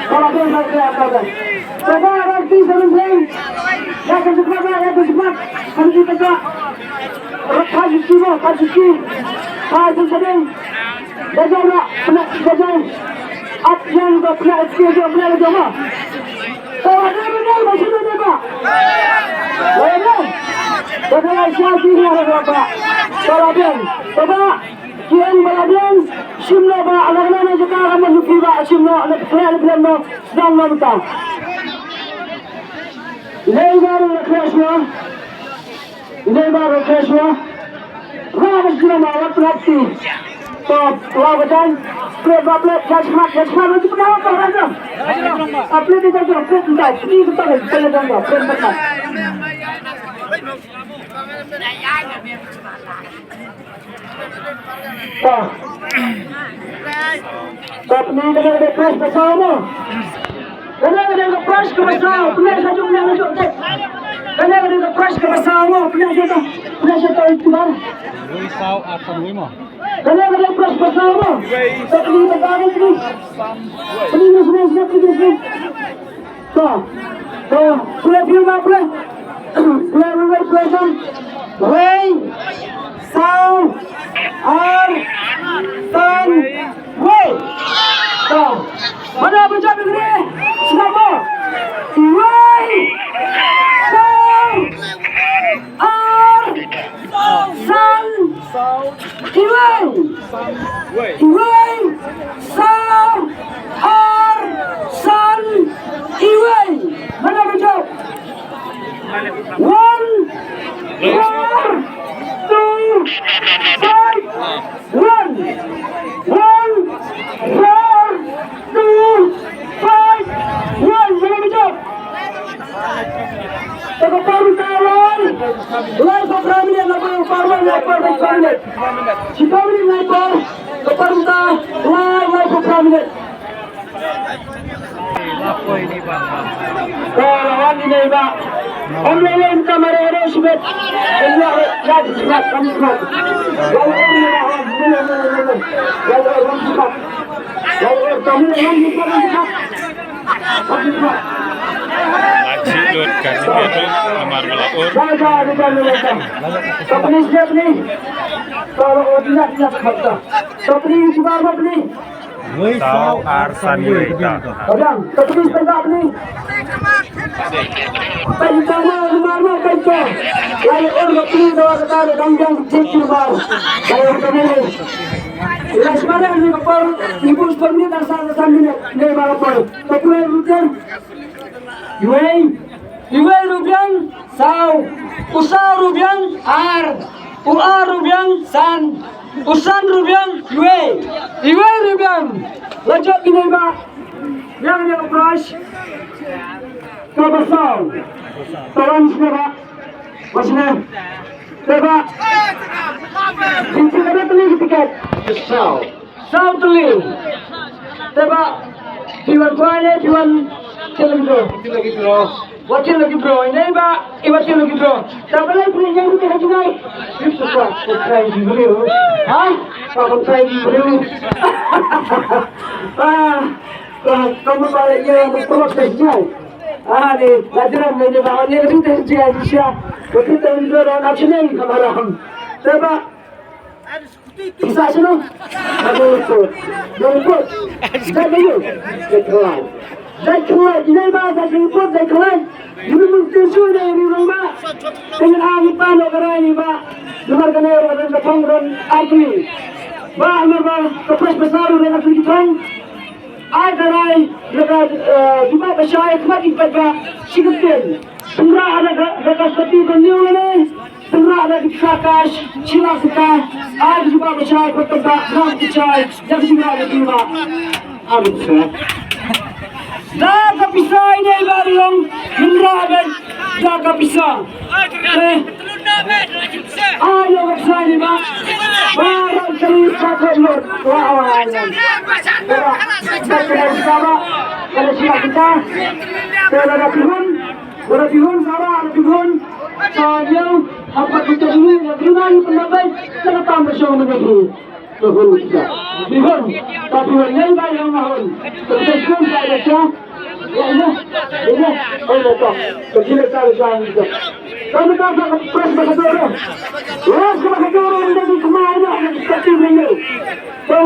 Kalau dia nak apa? Coba roti sebentar. Ya kesempat. Kami kita tak. Kaji sedang. Jajan. Apian tu pernah sekali pernah jama. Kalau dia benar masih ada apa? Benar. Benar siapa ni ada? Kalau dia, coba. Kian baladan simla ba alagna jaka kama nufiba simla ala khayal bilamno sedang namta lebar khashwa rabbis nama waktu to wabadan probable judgment itu kenapa orang apne kita kita ini kita pele danga pele अपने जगह प्रश्न बचाओ ना जगह प्रश्न बचाओ अपने जगह प्रश्न बचाओ अपने जगह इस्तेमाल वही साव आसन हुई मां जगह प्रश्न बचाओ ना अपनी बताने की अपनी तो पूरे फिल्म आपने पूरे प्रश्न वही साव और सन way तो mana baca begini siapa way sound or sun way sound or sun way mana baca 1 4 2 5 1 4 2 5 1 mana baca Tengok paru kawan Live of Ramli yang namanya Parman Lapar dan Parman Si Parman Lapar Keparta Live of Ramli Lapo ini Pak Kawan ini Pak Om lelem kamar ada sebet Allah jadi sebab kami sebab Walau orang sebab Walau kami yang sebab Lanjut kasih itu kamar melapor. Kapni siap ni. Kalau tidak kata. Kapni siapa kapni? वही Sao Arsan Yuita. Kadang kapni siapa ni? Pencana marma pencana. Lalu orang kapni doa kata dangjang cekir bar. Kalau kami ni. Sekarang ni kapal ibu seperti dah sana ni ni balapor. Kapni rupiah. Yuai rupiah saw, usah rupiah ar, rupiah san, usan rupiah yuai rupiah. Lajak ini ba, yang price, kau saw, kawan siapa, macam mana, Cincin ada beli tiket, saw beli, Diwan kuahnya diwan Wakil lagi bro, ini ba, wakil lagi bro. Tak boleh beli yang itu lagi naik. Itu apa? Try dulu. Hah? Kau try dulu. Kamu balik yang bertolak saja. Ni, lajaran ni bahawa ni lebih terjadi Asia. Wakil tahun dua orang nasional kemarin. Siapa? Bisa sini. Nongliput. Jadi you. Ketelan. Ketelan. Ini bahasa Nongliput. Ketelan. Ini mesti sudah ini rumah. Dengan angin panas kerana ini bah. Dengar kena orang datang dan agri. Bah, mereka kepres besar dengan tujuan. Agar lepas juga bersyair kembali pada sikapin. Semua ada dekat seperti beliau ini. Semua ada di kakas, silang suka. Ada juga bersyair bertempat ram bersyair. Jadi juga ada tiba. Amin. Dah kepisah ini baru yang menerabat. Dah kepisah. Ayo kepisah ini bah. Barang cerita kelur. Wah. Bersama kalau siap kita ada pihun sama ada pihun Sayo, apa kita ini bagaimana pendapat tentang bersama negeri. Tuhun kita. Tuhun, tapi wanita yang mahal. Terkesan saya sah. Ya ini, oh betul. Kecil saya itu. Kami tak pernah berkata orang. Orang berkata orang dari kemana? Seperti ini.